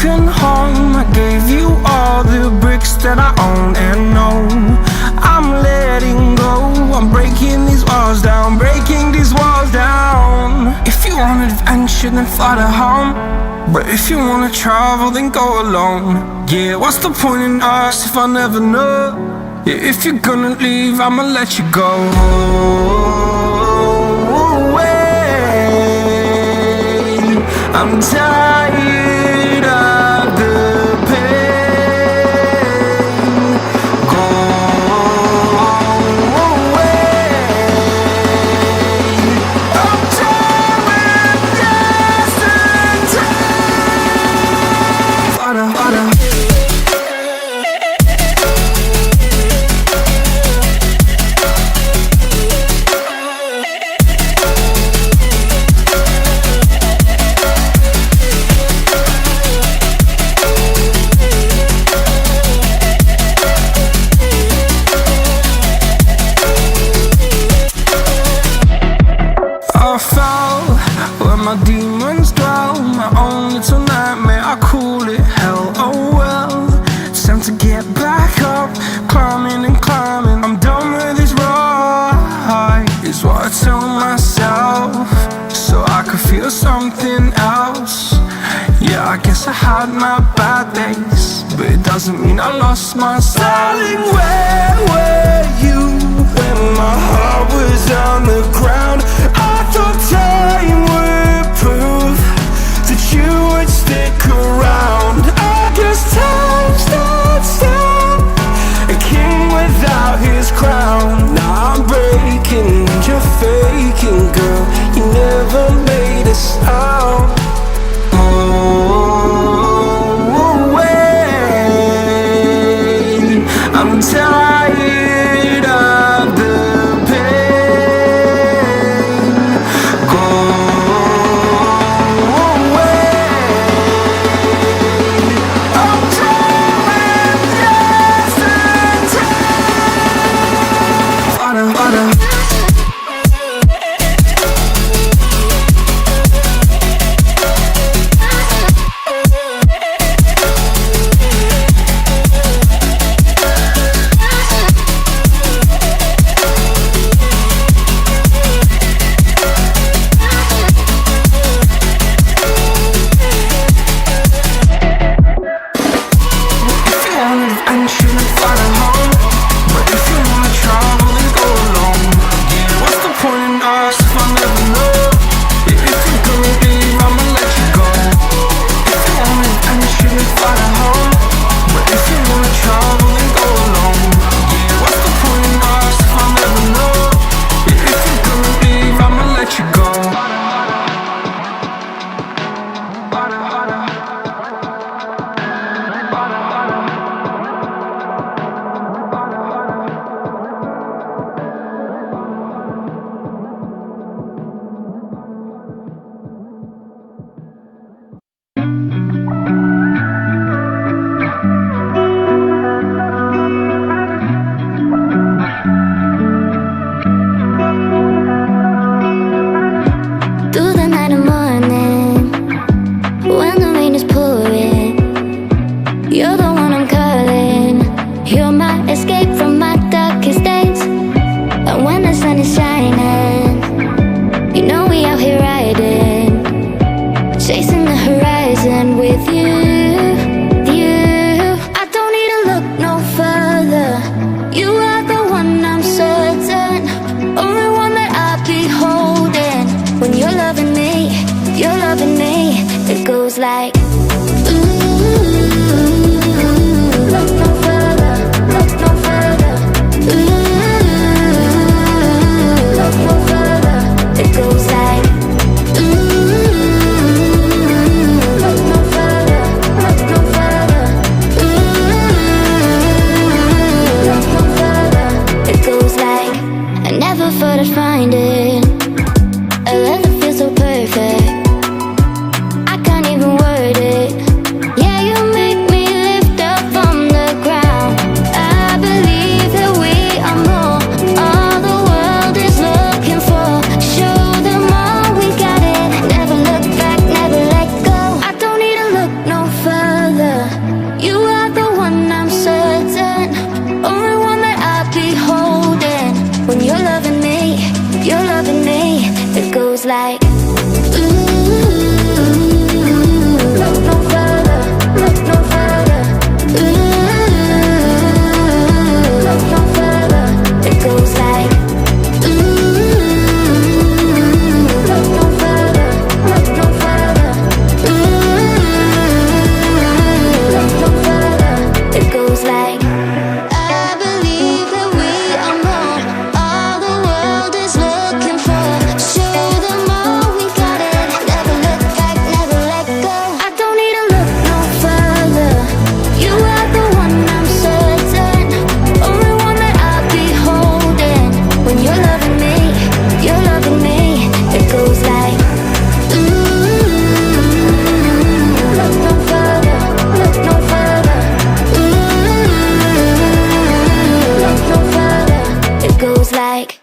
broken home. I gave you all the bricks that I own and know. I'm letting go, I'm breaking these walls down, breaking these walls down. If you want adventure, then fly to home. But if you wanna travel, then go alone. Yeah, what's the point in us if I never know? Yeah, if you're gonna leave, I'ma let you go. I'm tired of the pain. Go away. I'm tired of yesterday. Harder, harder. I fell where my demons dwell. My own little nightmare, I call it hell. Oh well, it's time to get back up. Climbing and climbing, I'm done with this ride, is what I tell myself, so I could feel something else. Yeah, I guess I had my bad days, but it doesn't mean I lost my style. Darling, where were you when my heart was on the ground? I thought time would prove that you would stick around. I guess time stood still, a king without his crown. Now I'm breaking and you're faking, girl. You never made a sound. I'm tired of the pain. Go away. I'm tired of yesterday. Harder, harder. like